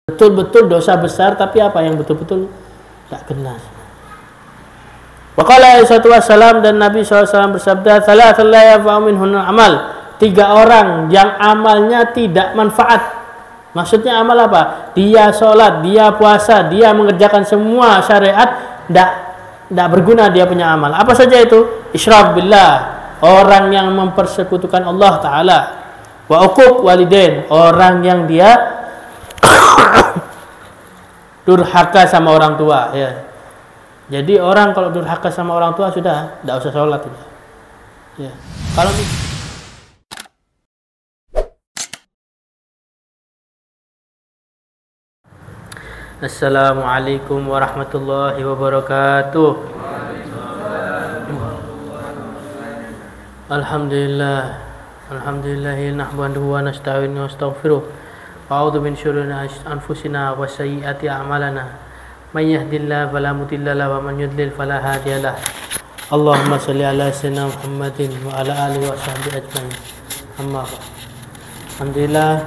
betul-betul dosa besar, tapi apa yang betul-betul tak kena. Waqala alaihi wasallam, dan Nabi SAW bersabda, "Thalathatul la yanfa'u minhunna amal." 3 orang yang amalnya tidak manfaat. Maksudnya amal apa? Dia sholat, dia puasa, dia mengerjakan semua syariat, tidak berguna dia punya amal. Apa saja itu? Isyrak billah, orang yang mempersekutukan Allah Ta'ala. Wa uquq walidain, orang yang dia durhaka sama orang tua, ya. Jadi orang kalau durhaka sama orang tua sudah tidak usah sholat, ya. Kalau Assalamualaikum warahmatullahi wabarakatuh. Alhamdulillah nahmaduhu wa nasta'inuhu wa nastaghfiruh. A'udzu min syururi anfusina wa sayyiati a'malana. May yahdihillahu fala mudilla lahu wa man yudlil fala hadiyalah. Allahumma shalli ala sayyidina Muhammadin wa ala alihi wa sahbihi ajmain. Amma ba'd. Alhamdulillah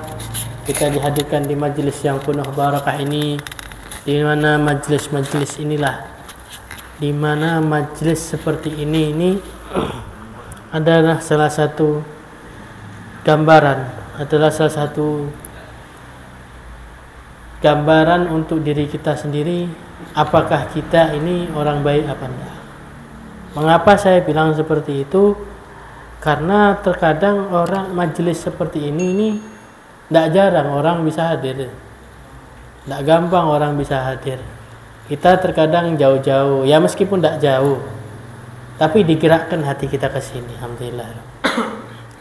kita dihadirkan di majelis yang penuh barakah ini, di mana majelis inilah, di mana majelis seperti ini adalah salah satu gambaran untuk diri kita sendiri, apakah kita ini orang baik apa enggak. Mengapa saya bilang seperti itu? Karena terkadang orang majelis seperti ini tidak jarang orang bisa hadir, tidak gampang orang bisa hadir. Kita terkadang jauh-jauh, ya meskipun tidak jauh, tapi digerakkan hati kita ke sini. Alhamdulillah.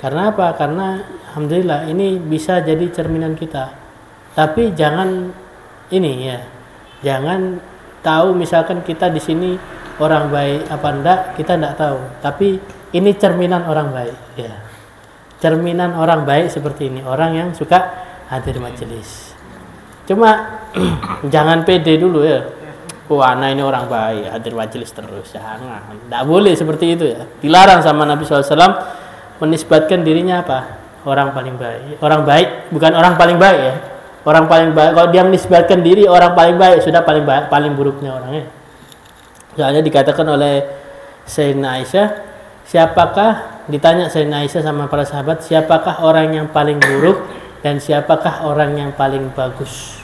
Karena apa? Karena alhamdulillah ini bisa jadi cerminan kita. Tapi jangan jangan tahu misalkan kita di sini orang baik apa enggak, kita enggak tahu. Tapi ini cerminan orang baik, ya. Cerminan orang baik seperti ini, orang yang suka hadir majelis. Cuma jangan pede dulu, ya. Wah, ini orang baik, hadir majelis terus. Jangan, tidak boleh seperti itu, ya. Dilarang sama Nabi SAW menisbatkan dirinya apa? Orang paling baik. Orang baik bukan orang paling baik, ya. Orang paling baik, kalau dia menisbatkan diri orang paling baik, sudah paling baik, paling buruknya orangnya. Soalnya dikatakan oleh Sayyidina Aisyah, ditanya Sayyidina Aisyah sama para sahabat, siapakah orang yang paling buruk dan siapakah orang yang paling bagus?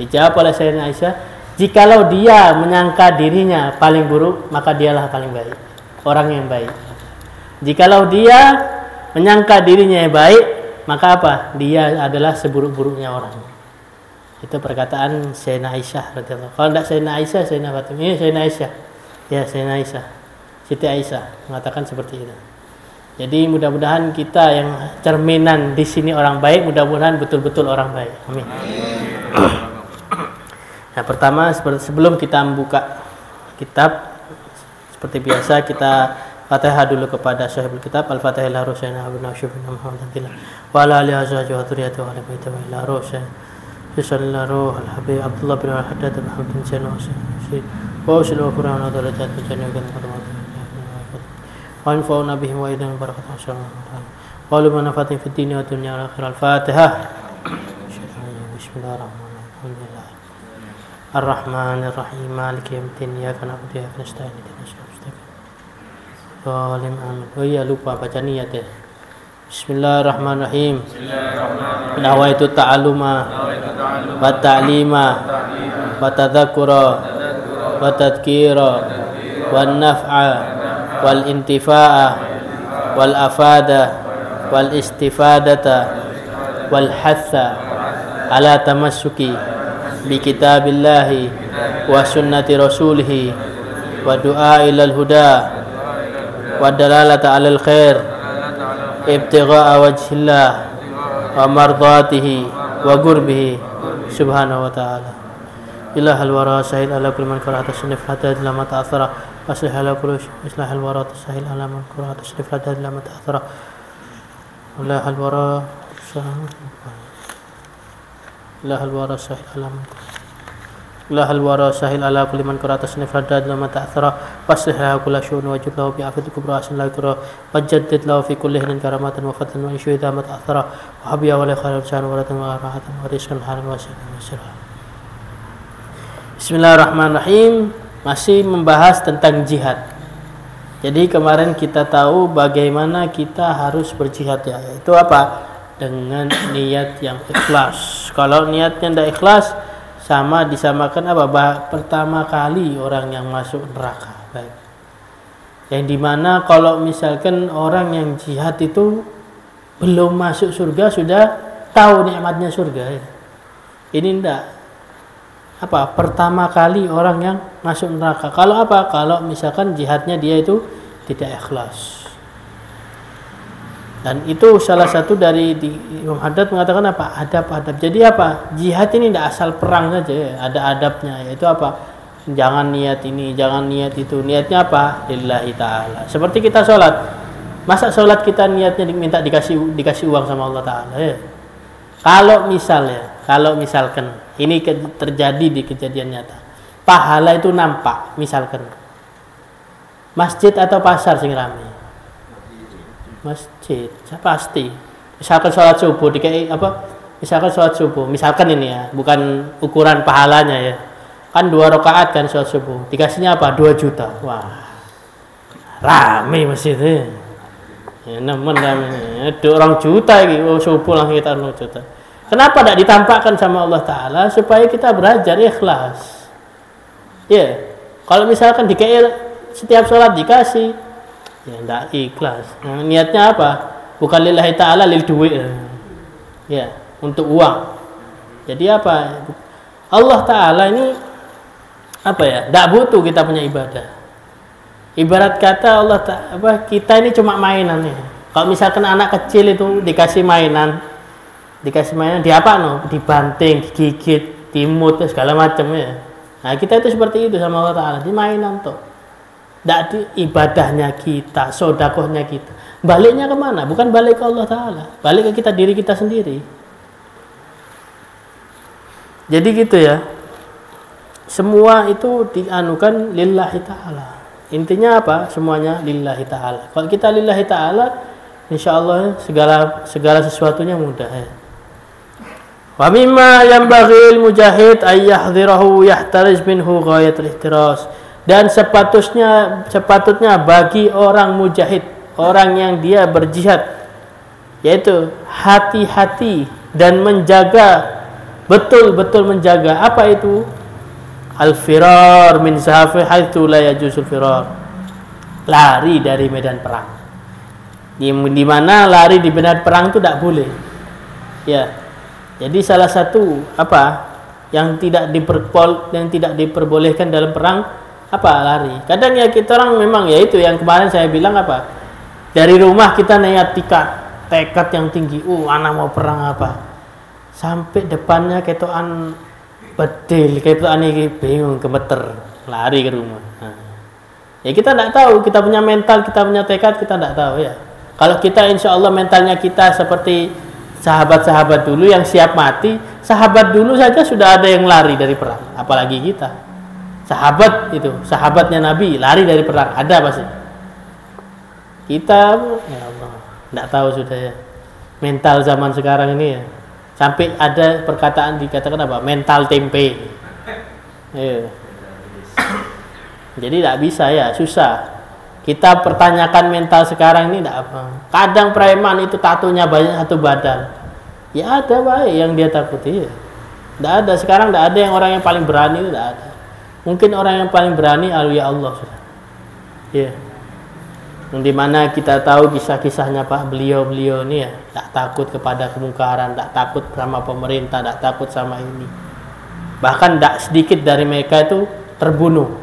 Dijawab oleh Sayyidina Aisyah, jikalau dia menyangka dirinya paling buruk, maka dialah paling baik, orang yang baik. Jikalau dia menyangka dirinya yang baik, maka apa? Dia adalah seburuk-buruknya orang. Itu perkataan Sayyidina Aisyah radhiyallahu. Kalau tidak Sayyidina Aisyah, Sayyidina Fatimah. Ini Sayyidina Aisyah. Ya, Sayyidina Aisyah. Siti Aisyah mengatakan seperti itu. Jadi mudah-mudahan kita yang cerminan di sini orang baik, mudah-mudahan betul-betul orang baik. Amin. Nah, pertama sebelum kita membuka kitab, seperti biasa kita Fatihah dulu kepada sahibul kitab. Al-Fatihah ila Rasulina wa nasyufina Muhammadin wa ala alihi wa sahbihi wa dhurriyyatihi wa ala baitihi wa ila Rasul sallallahu al-habib Abdullah bin Haddad Muhammadin sallallahu alaihi wa sallam wa Qur'an wa darajat wa jannatan wa anfa'na bihim wa idan barakatuh sallallahu wa ala manfaati fid din wa dunya wa akhirah. Al-Fatihah. Bismillahirrahmanirrahim. Ar-Rahmanir Rahim. Maliki yaumiddin. Iyyaka na'budu wa iyyaka nasta'in. Ihdinas siratal mustaqim. Amin. Oh iya, lupa baca niat ya. Bismillahirrahmanirrahim. Nawaitu ta'alluma wa ta'lima wa tadhakkura wa tadhkira wan naf'a wal intifa'a wal afada wal istifadata wal hatha ala tamassuki bi kitabillahi wa sunnati rasulih wa du'a ilal huda wa dalalata alal khair ibtigha'a wajhillah wa mardatihi wa qurbihi subhanahu wa ta'ala. Ilahal wara sahil ala kulli man qara'ata sunnah hatta lama ta'athara aslih ala kulli islahal wara sahil ala man qara'ata sunnah hatta lama ta'athara. Ilahal wara sahil ala man lahal wara sahil ala kulli man qara'ata sanifradad lama ta'thara waslih lahu kulla syu'un wajib lahu bi'afati kubra asin la yukra wajaddid lahu fi kulli hinin karamatan wa fadlan wa insyu'idha ma ta'thara wa habiya wa la khairan sa'an wa ratan wa rahatan wa rizqan halan wa sa'an wa sirah. Bismillahirrahmanirrahim. Masih membahas tentang jihad. Jadi kemarin kita tahu bagaimana kita harus berjihad ya. Itu apa? Dengan niat yang ikhlas. Kalau niatnya tidak ikhlas, sama disamakan apa? Pertama kali orang yang masuk neraka. Baik. Yang dimana kalau misalkan orang yang jihad itu belum masuk surga sudah tahu nikmatnya surga. Ya. Ini tidak. Apa? Pertama kali orang yang masuk neraka. Kalau apa? Kalau misalkan jihadnya dia itu tidak ikhlas. Dan itu salah satu dari Imam Haddad mengatakan apa? Adab-adab. Jadi apa? Jihad ini tidak asal perang saja ya. Ada adabnya. Yaitu apa? Jangan niat ini, jangan niat itu. Niatnya apa? Lillahi ta'ala. Seperti kita sholat. Masa sholat kita niatnya minta dikasih uang sama Allah ta'ala ya? Kalau misalkan ini terjadi di kejadian nyata, pahala itu nampak, misalkan masjid atau pasar sing rame. Masjid, pasti. Misalkan sholat subuh misalkan sholat subuh, misalkan ini ya, bukan ukuran pahalanya ya. Kan 2 rakaat kan sholat subuh, dikasihnya apa? 2 juta. Wah, rame masjidnya. Ya, nemen rame. Ada orang juta lagi, subuh langsung kita 2 juta. Kenapa tidak ditampakkan sama Allah Ta'ala? Supaya kita belajar ikhlas. Ya, kalau misalkan setiap sholat dikasih, ya tidak ikhlas. Nah, niatnya apa? Bukan lillahi ta'ala, lil duit. Ya, untuk uang. Jadi apa? Allah Ta'ala ini apa ya? Tidak butuh kita punya ibadah. Ibarat kata Allah Ta'ala, kita ini cuma mainan ya. Kalau misalkan anak kecil itu dikasih mainan di apa dibanting, digigit, dimut, segala macam ya. Nah, kita itu seperti itu sama Allah Ta'ala, di mainan tuh. Tidak di ibadahnya kita, sodakohnya kita. Baliknya kemana? Bukan balik ke Allah Ta'ala, balik ke kita, diri kita sendiri. Jadi gitu ya. Semua itu dianukan lillahi ta'ala. Intinya apa? Semuanya lillahi ta'ala. Kalau kita lillahi ta'ala, insya Allah segala sesuatunya mudah ya. Wa mimma yanbaghil mujahid ay yahdhirahu yahtariz minhu ghayatul ihtiras. Dan sepatutnya bagi orang mujahid, orang yang dia berjihad, yaitu hati-hati dan menjaga, betul-betul menjaga apa itu? Al-firar min zahafi haitsu la yajuzul firar. Lari dari medan perang. Di mana lari di medan perang itu tidak boleh. Ya. Jadi salah satu apa yang tidak diperbolehkan dalam perang apa? Lari. Kadang ya kita orang memang ya itu yang kemarin saya bilang apa? Dari rumah kita niat tekad yang tinggi. Anak mau perang apa? Sampai depannya ketokan bedil, ketokan ini bingung, gemeter, lari ke rumah. Nah, ya kita tidak tahu, kita punya mental, kita punya tekad, kita tidak tahu ya. Kalau kita insya Allah mentalnya kita seperti sahabat-sahabat dulu yang siap mati, sahabat dulu saja sudah ada yang lari dari perang, apalagi kita. Sahabatnya Nabi lari dari perang, ada pasti. Kita ya Allah, tidak tahu sudah ya. Mental zaman sekarang ini ya. Sampai ada perkataan dikatakan apa? Mental tempe. Ya. Jadi tidak bisa ya, susah. Kita pertanyakan mental sekarang ini tidak apa. Kadang preman itu tatunya banyak satu badan. Ya ada baik yang dia takuti. Ya. Tidak ada. Sekarang tidak ada yang orang yang paling berani itu tidak ada. Mungkin orang yang paling berani ya Allah sudah. Ya. Di mana kita tahu kisah-kisahnya Pak beliau ini ya, tak takut kepada kemungkaran, tak takut sama pemerintah, tak takut sama ini. Bahkan tak sedikit dari mereka itu terbunuh.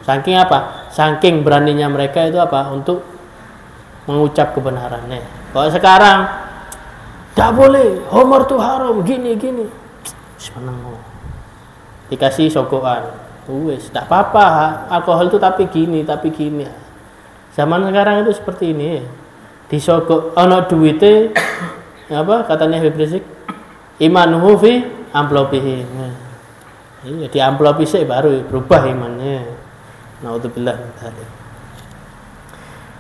Saking apa? Saking beraninya mereka itu apa? Untuk mengucap kebenarannya. Kalau sekarang tidak boleh, homer tuh haram, gini. Senang. Dikasih sogokan. Wes, tak apa-apa, alkohol itu tapi gini. Zaman sekarang itu seperti ini. Disogok ono duwite apa katanya Habib Rizik? Imanuhu fi amplopihi. Iya, di amplop isik baru berubah imannya. Naudzubillah min dzalik.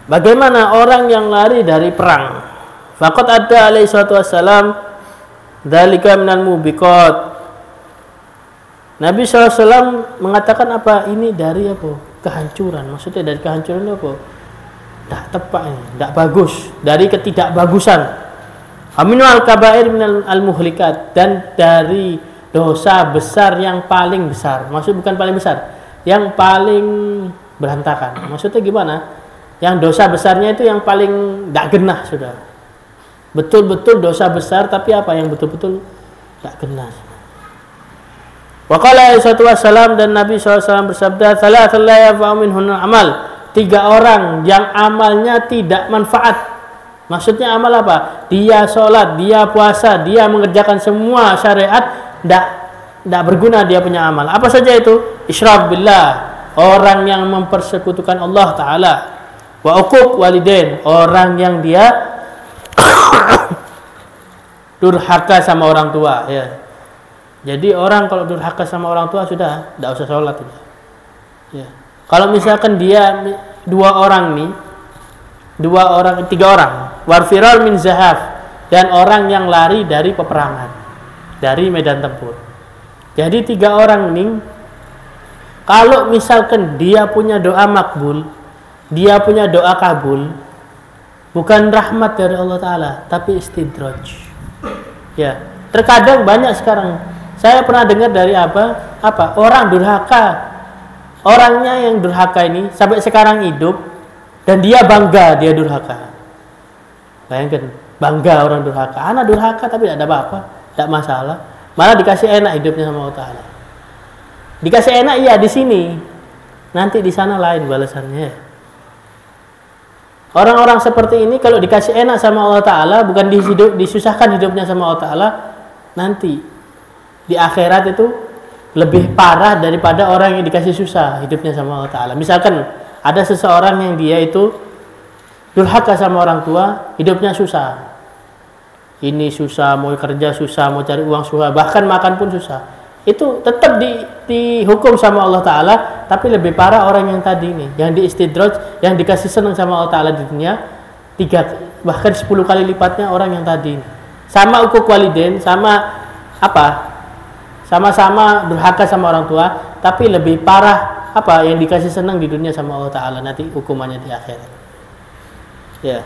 Bagaimana orang yang lari dari perang? Faqad ada alaihi salatu wassalam dzalika minal mubiqat. Nabi SAW mengatakan apa? Ini dari apa? Kehancuran. Maksudnya dari kehancuran itu apa? Tidak tepat, tidak bagus. Dari ketidakbagusan. Aminu al-kabair minal al-muhlikat. Dan dari dosa besar yang paling besar. Maksud bukan paling besar, yang paling berantakan. Maksudnya gimana? Yang dosa besarnya itu yang paling tidak genah sudah. Betul-betul dosa besar, tapi apa yang betul-betul tidak genah. Waqala sallallahu alaihi wasallam, dan Nabi SAW bersabda, "Tsalatsun la yanfa'u minhunna amal." 3 orang yang amalnya tidak manfaat. Maksudnya amal apa? Dia sholat, dia puasa, dia mengerjakan semua syariat, tidak berguna dia punya amal. Apa saja itu? Isyrak billah, orang yang mempersekutukan Allah Ta'ala. Wa uquq walidain, orang yang dia durhaka sama orang tua, ya. Jadi orang kalau durhaka sama orang tua sudah tidak usah sholat, ya. Kalau misalkan dia 3 orang, warfiral min zahaf, dan orang yang lari dari peperangan, dari medan tempur. Jadi 3 orang ini, kalau misalkan dia punya doa makbul, dia punya doa kabul, bukan rahmat dari Allah Ta'ala, tapi istidraj. Ya, terkadang banyak sekarang saya pernah dengar dari orang durhaka. Orangnya yang durhaka ini sampai sekarang hidup dan dia bangga dia durhaka. Bayangkan, bangga orang durhaka. Anak durhaka tapi tidak ada apa-apa, tidak masalah. Malah dikasih enak hidupnya sama Allah Ta'ala. Dikasih enak iya di sini, nanti di sana lain balasannya. Orang-orang seperti ini kalau dikasih enak sama Allah Ta'ala, bukan disusahkan hidupnya sama Allah Ta'ala, nanti di akhirat itu lebih parah daripada orang yang dikasih susah hidupnya sama Allah Ta'ala. Misalkan ada seseorang yang dia itu durhaka sama orang tua, hidupnya susah. Ini susah, mau kerja susah, mau cari uang susah, bahkan makan pun susah. Itu tetap dihukum sama Allah Ta'ala, tapi lebih parah orang yang tadi ini, yang diistidraj, yang dikasih senang sama Allah Ta'ala di dunia, 3 bahkan 10 kali lipatnya orang yang tadi ini. Sama uquq walidain, sama-sama durhaka sama orang tua, tapi lebih parah yang dikasih senang di dunia sama Allah Ta'ala, nanti hukumannya di akhirat. Ya.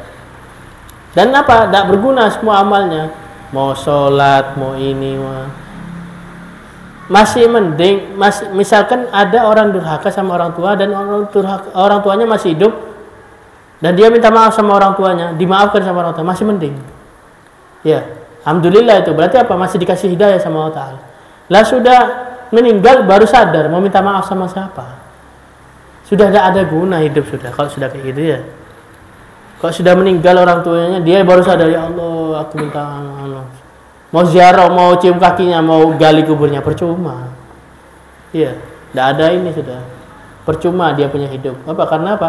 Dan tidak berguna semua amalnya, mau sholat, mau ini, masih mending, misalkan ada orang durhaka sama orang tua dan orang tuanya masih hidup dan dia minta maaf sama orang tuanya, dimaafkan sama orang tua, masih mending. Ya, alhamdulillah, itu berarti masih dikasih hidayah sama Allah Ta'ala. Lah sudah meninggal baru sadar mau minta maaf sama siapa. Sudah tidak ada guna hidup sudah kalau sudah kayak gitu, ya. Kalau sudah meninggal orang tuanya, dia baru sadar, ya Allah, aku minta maaf. Mau ziarah, mau cium kakinya, mau gali kuburnya, percuma. Iya, tidak ada ini sudah. Percuma dia punya hidup. Karena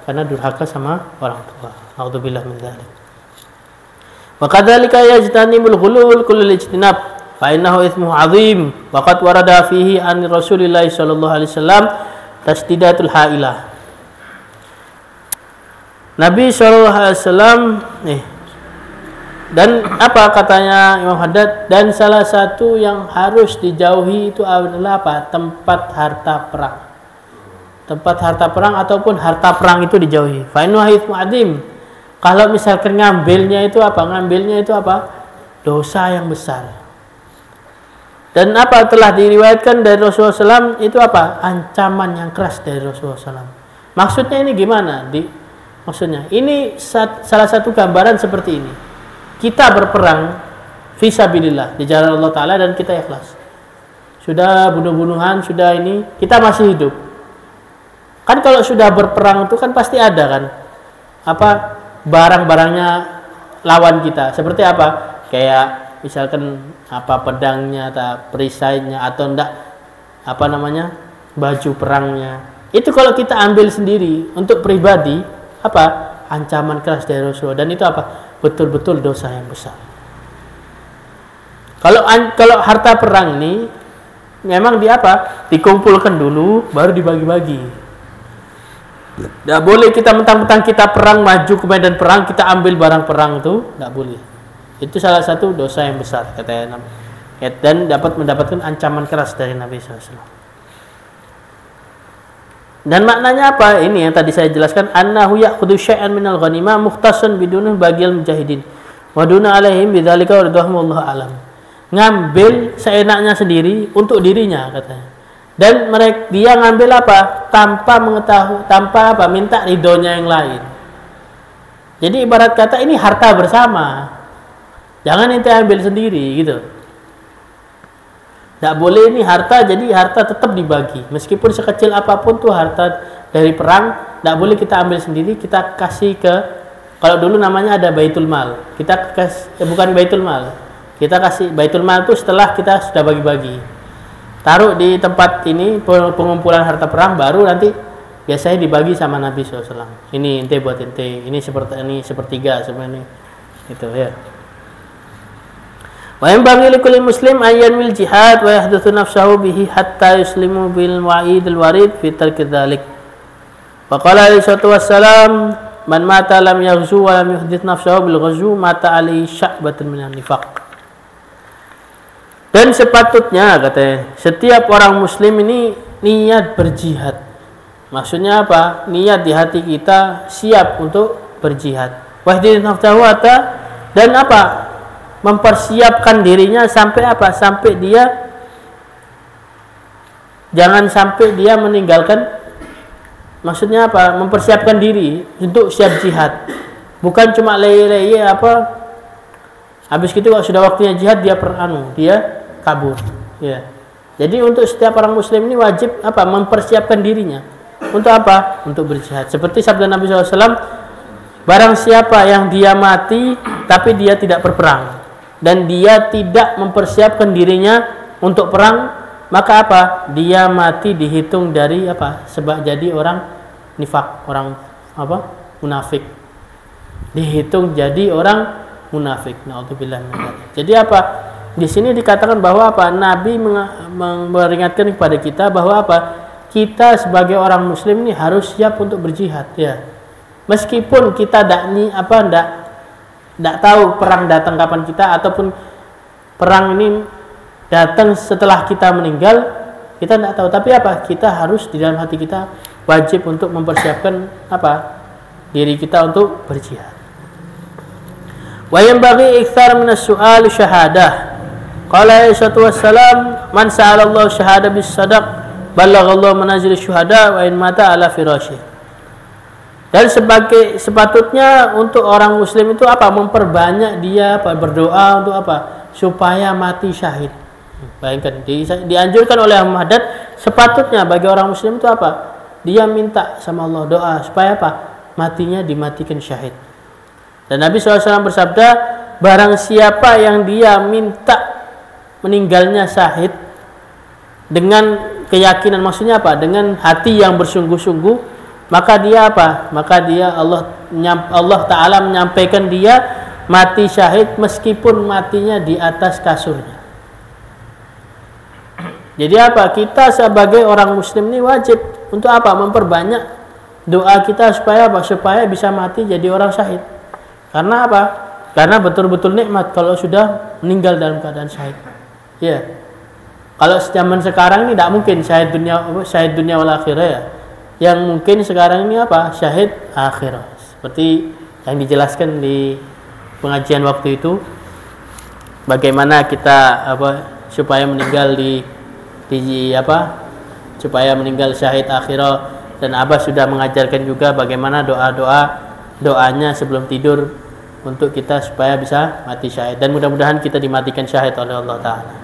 Karena durhaka sama orang tua. A'udzubillah min dzalik. Wa kadzalika yajtanibul ghulul kullul ijtinab. Fa innahu itsmuhu 'adzim. Wa qad warada fihi an Rasulillah sallallahu alaihi wasallam tasdidatul hailah. Nabi sallallahu alaihi wasallam dan katanya Imam Haddad, dan salah satu yang harus dijauhi itu adalah tempat harta perang. Tempat harta perang ataupun harta perang itu dijauhi. Fa innahu itsmuhu 'adzim. Kalau misalkan ngambilnya itu dosa yang besar. Dan telah diriwayatkan dari Rasulullah SAW itu ancaman yang keras dari Rasulullah SAW. Maksudnya ini gimana? Maksudnya ini salah satu gambaran seperti ini. Kita berperang fisabilillah di jalan Allah Ta'ala dan kita ikhlas. Sudah bunuh-bunuhan, sudah ini, kita masih hidup. Kan kalau sudah berperang itu kan pasti ada kan barang-barangnya lawan kita. Seperti kayak misalkan pedangnya, perisainya, atau baju perangnya. Itu kalau kita ambil sendiri untuk pribadi, ancaman keras dari Rasulullah, dan itu betul-betul dosa yang besar. Kalau harta perang ini memang di apa? Dikumpulkan dulu baru dibagi-bagi. Tidak boleh kita mentang-mentang kita perang, maju ke medan perang, kita ambil barang perang itu, tidak boleh. Itu salah satu dosa yang besar katanya, dan dapat mendapatkan ancaman keras dari Nabi SAW. Dan maknanya apa? Ini yang tadi saya jelaskan, annahu ya'khudhu syai'an minal ghanimah mukhtassan bidunun bagil mujahidin wa duna alaihim bidzalika radhiyallahu alam. Ngambil seenaknya sendiri untuk dirinya katanya. Dan mereka dia ngambil apa? Tanpa mengetahui, tanpa apa? Minta ridhonya yang lain. Jadi ibarat kata ini harta bersama. Jangan ente ambil sendiri gitu. Tidak boleh ini harta, jadi harta tetap dibagi. Meskipun sekecil apapun tuh harta dari perang, tidak boleh kita ambil sendiri, kita kasih ke, kalau dulu namanya ada baitul mal. Kita kasih, bukan baitul mal. Kita kasih baitul mal itu setelah kita sudah bagi-bagi. Taruh di tempat ini pengumpulan harta perang, baru nanti biasanya dibagi sama Nabi SAW. Ini ente buat ente, ini sepertiga sebenarnya. Itu ya. Wa yanbaghi likulli muslim an yanwil jihad wa yahduthu nafsahu bihi hatta yuslimu bil wa'idil warid fi tarki dzalik. Wa qala alaihi salatu wassalam, man mata lam yaghzu wa lam yuhdith nafsahu bil ghazw mata alaihi sya'batun minan nifaq. Dan sepatutnya katanya, setiap orang muslim ini niat berjihad. Maksudnya apa? Niat di hati kita siap untuk berjihad. Wahdith nafsahu dan apa? Mempersiapkan dirinya sampai apa? Sampai dia, jangan sampai dia meninggalkan. Maksudnya apa? Mempersiapkan diri untuk siap jihad. Bukan cuma leye-leye apa? Habis itu kalau sudah waktunya jihad dia dia kabur. Ya. Jadi untuk setiap orang muslim ini wajib apa? Mempersiapkan dirinya. Untuk apa? Untuk berjihad. Seperti sabda Nabi SAW, barang siapa yang dia mati tapi dia tidak berperang dan dia tidak mempersiapkan dirinya untuk perang, maka apa? Dia mati dihitung dari apa? Sebab jadi orang nifak, orang apa? Munafik. Dihitung jadi orang munafik. Na'udzubillah min dzalik. Jadi apa? Di sini dikatakan bahwa apa? Nabi memperingatkan kepada kita bahwa apa? Kita sebagai orang muslim ini harus siap untuk berjihad ya. Meskipun kita tidak tahu perang datang kapan kita, ataupun perang ini datang setelah kita meninggal, kita tidak tahu. Tapi apa? Kita harus di dalam hati kita wajib untuk mempersiapkan apa? Diri kita untuk berjihad. Wa yanbaghi iktsar min as-su'al syahadah. Qala alaihi wassalam, man sa'ala Allah syahada bis sadaq balagha Allah manazil syuhada wa in mata ala firasyi. Dan sebagai sepatutnya untuk orang muslim itu apa? Memperbanyak dia apa? Berdoa untuk apa? Supaya mati syahid. Bayangkan, dianjurkan oleh Muhammad, sepatutnya bagi orang muslim itu apa? Dia minta sama Allah doa supaya apa? Matinya dimatikan syahid. Dan Nabi SAW bersabda, barang siapa yang dia minta meninggalnya syahid dengan keyakinan, maksudnya apa? Dengan hati yang bersungguh-sungguh, maka dia apa? Maka dia Allah Ta'ala menyampaikan dia mati syahid meskipun matinya di atas kasurnya. Jadi apa? Kita sebagai orang muslim ini wajib untuk apa? Memperbanyak doa kita supaya apa? Supaya bisa mati jadi orang syahid. Karena apa? Karena betul-betul nikmat kalau sudah meninggal dalam keadaan syahid. Ya. Kalau zaman sekarang ini tidak mungkin syahid dunia wal akhirah ya. Yang mungkin sekarang ini apa? Syahid akhirah. Seperti yang dijelaskan di pengajian waktu itu, bagaimana kita supaya meninggal supaya meninggal syahid akhirah, dan Abah sudah mengajarkan juga bagaimana doanya sebelum tidur untuk kita supaya bisa mati syahid, dan mudah-mudahan kita dimatikan syahid oleh Allah Ta'ala.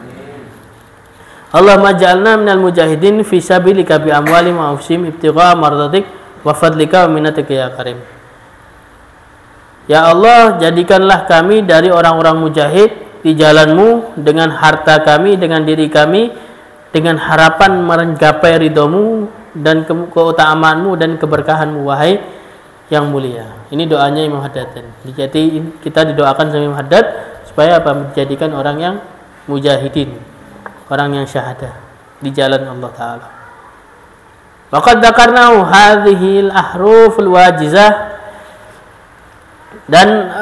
Allahumma ja'alna minal mujahidin fi sabilika bi amwalim wa anfusihim ibtigha mardatik wa fadlika wa minatika ya karim. Ya Allah, jadikanlah kami dari orang-orang mujahid di jalanmu dengan harta kami, dengan diri kami, dengan harapan menggapai ridhomu dan keutamaanmu dan keberkahanmu, wahai yang mulia. Ini doanya Imam Haddad. Jadi kita didoakan sama Imam Haddad supaya apa? Menjadikan orang yang mujahidin, orang yang syahadah. di jalan Allah Ta'ala. Waqad dzakarnahu hadhil ahruful wajizah, dan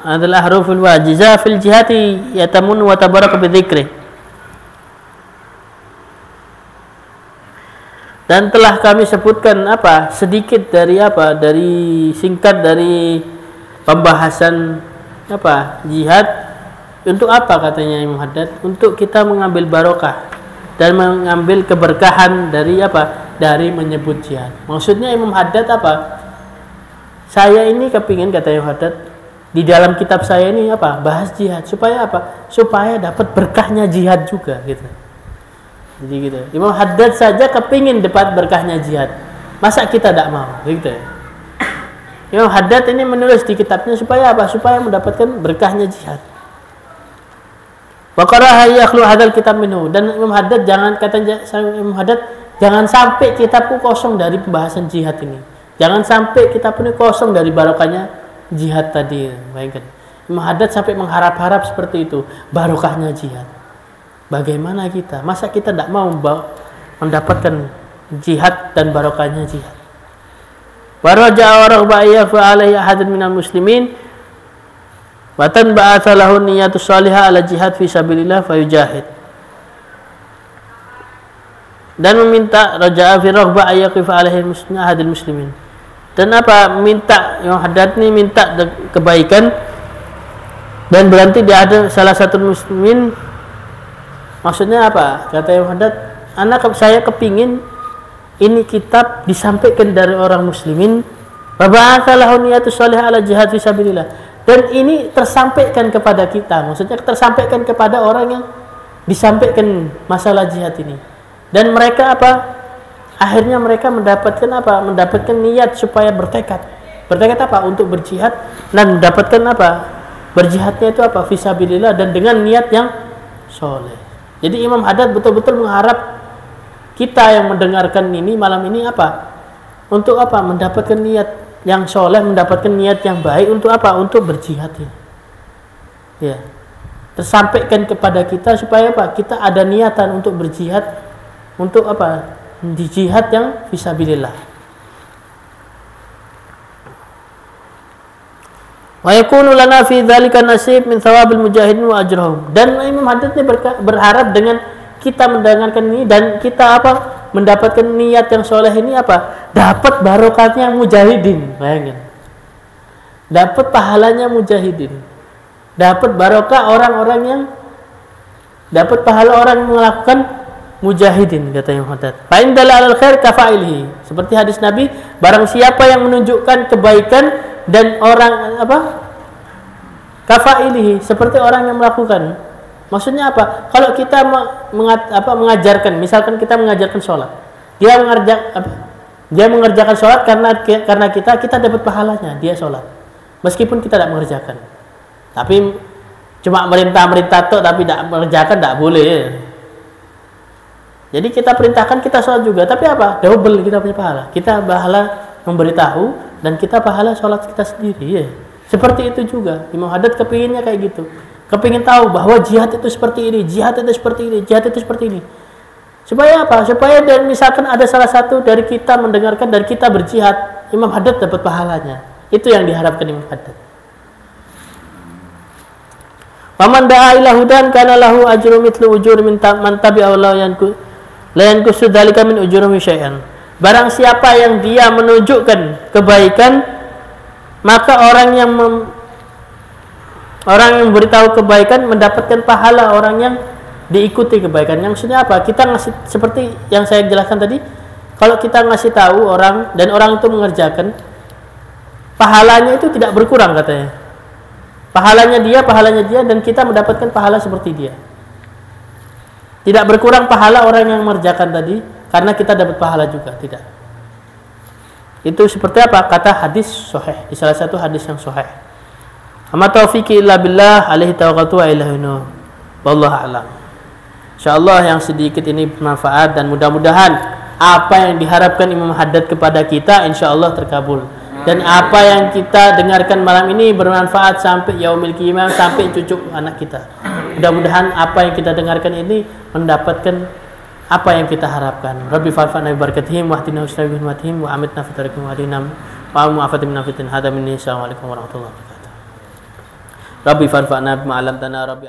adalah ahruful wajizah fil jihati yatamun wa tabaraka bi dzikri. Dan telah kami sebutkan sedikit dari singkat dari pembahasan jihad. Untuk apa katanya Imam Haddad? Untuk kita mengambil barokah dan mengambil keberkahan dari menyebut jihad. Maksudnya Imam Haddad saya ini kepingin, kata Imam Haddad, di dalam kitab saya ini bahas jihad supaya supaya dapat berkahnya jihad juga gitu. Jadi gitu. Imam Haddad saja kepingin dapat berkahnya jihad. Masa kita tidak mau gitu ya? Imam Haddad ini menulis di kitabnya supaya supaya mendapatkan berkahnya jihad. Wa qaraha yakhlu hadzal kitab minhu, dan Imam Haddad jangan sampai kitabku kosong dari pembahasan jihad ini. Jangan sampai kitab ini kosong dari barokahnya jihad tadi. Bayangkan. Imam Haddad sampai mengharap-harap seperti itu, barokahnya jihad. Bagaimana kita? Masa kita tidak mau mendapatkan jihad dan barokahnya jihad? Wa raja'a raghba'iyya fa alaihi ahadun minal muslimin wa tanba'atha lahu niyyatu salihah ala jihad fi sabilillah fayujahid. Dan meminta raja'a fi raghba'iyya fa alaihi ahadul muslimin. Dan minta Imam Haddad ini minta kebaikan, dan berarti dia ada salah satu muslimin. Maksudnya kata Imam Haddad, saya kepingin ini kitab disampaikan dari orang muslimin, baba'atsalahu niyatus shalihah ala jihad fisabilillah, dan ini tersampaikan kepada kita. Maksudnya tersampaikan kepada orang yang disampaikan masalah jihad ini, dan mereka akhirnya mereka mendapatkan niat supaya bertekad untuk berjihad, dan mendapatkan berjihadnya itu fisabilillah, dan dengan niat yang soleh. Jadi Imam Haddad betul-betul mengharap kita yang mendengarkan ini malam ini untuk mendapatkan niat yang soleh, mendapatkan niat yang baik untuk untuk berjihad ini. Ya, tersampaikan kepada kita supaya kita ada niatan untuk berjihad, untuk di jihad yang fisabilillah. Wa yakunu lana fi dzalika nasib min thawabil mujahidin wa ajrahum. Dan Imam Haddad ini berharap dengan kita mendengarkan ini dan kita mendapatkan niat yang soleh ini dapat barokatnya mujahidin. Bayangin. Dapat pahalanya mujahidin. Dapat barokah orang-orang yang dapat pahala orang yang melakukan mujahidin, kata Imam Haddad. Fa in dalla alal khair kafa'ilihi. Seperti hadis Nabi, barang siapa yang menunjukkan kebaikan dan orang kafa'ilihi, seperti orang yang melakukan. Maksudnya kalau kita mengajarkan, misalkan kita mengajarkan sholat, dia mengerjakan sholat karena kita dapat pahalanya, dia sholat meskipun kita tidak mengerjakan. Tapi cuma merintah tapi tidak mengerjakan tidak boleh ya. Jadi kita perintahkan kita sholat juga, tapi double kita punya pahala. Kita pahala memberitahu dan kita pahala sholat kita sendiri ya. Seperti itu juga Imam Haddad kepinginnya kayak gitu, kepingin tahu bahwa jihad itu seperti ini, jihad itu seperti ini, jihad itu seperti ini. Supaya supaya dan misalkan ada salah satu dari kita mendengarkan dan kita berjihad, Imam Haddad dapat pahalanya. Itu yang diharapkan Imam Haddad. Faman da'a ila hudan kana lahu ajru mithlu ujuri man tabi'ahu la yanqusu dzalika min ujurihim syai'an. Barang siapa yang dia menunjukkan kebaikan, maka orang yang memberitahu kebaikan mendapatkan pahala orang yang diikuti kebaikan. Yang maksudnya kita ngasih, seperti yang saya jelaskan tadi, kalau kita ngasih tahu orang dan orang itu mengerjakan, pahalanya itu tidak berkurang katanya. Pahalanya dia dan kita mendapatkan pahala seperti dia. Tidak berkurang pahala orang yang mengerjakan tadi, karena kita dapat pahala juga, tidak. Itu seperti kata hadis sahih, di salah satu hadis yang sahih. Amma taufiqi illa billah alaihi tawakkaltu wa ilaihi unub. Wallahu a'lam. Insyaallah yang sedikit ini bermanfaat, dan mudah-mudahan apa yang diharapkan Imam Haddad kepada kita insyaallah terkabul. Dan apa yang kita dengarkan malam ini bermanfaat sampai yaumil qiyamah, sampai cucu anak kita. Mudah-mudahan apa yang kita dengarkan ini mendapatkan apa yang kita harapkan. Rabbi farfa'na bi barakatihim wa ahdina usra bi hurmatihim wa amitna fi tariqihim wa adina wa mu'afatin min fitin hada minni. Assalamualaikum warahmatullahi wabarakatuh. Rabbi farfa'na bima 'allamtana rabbi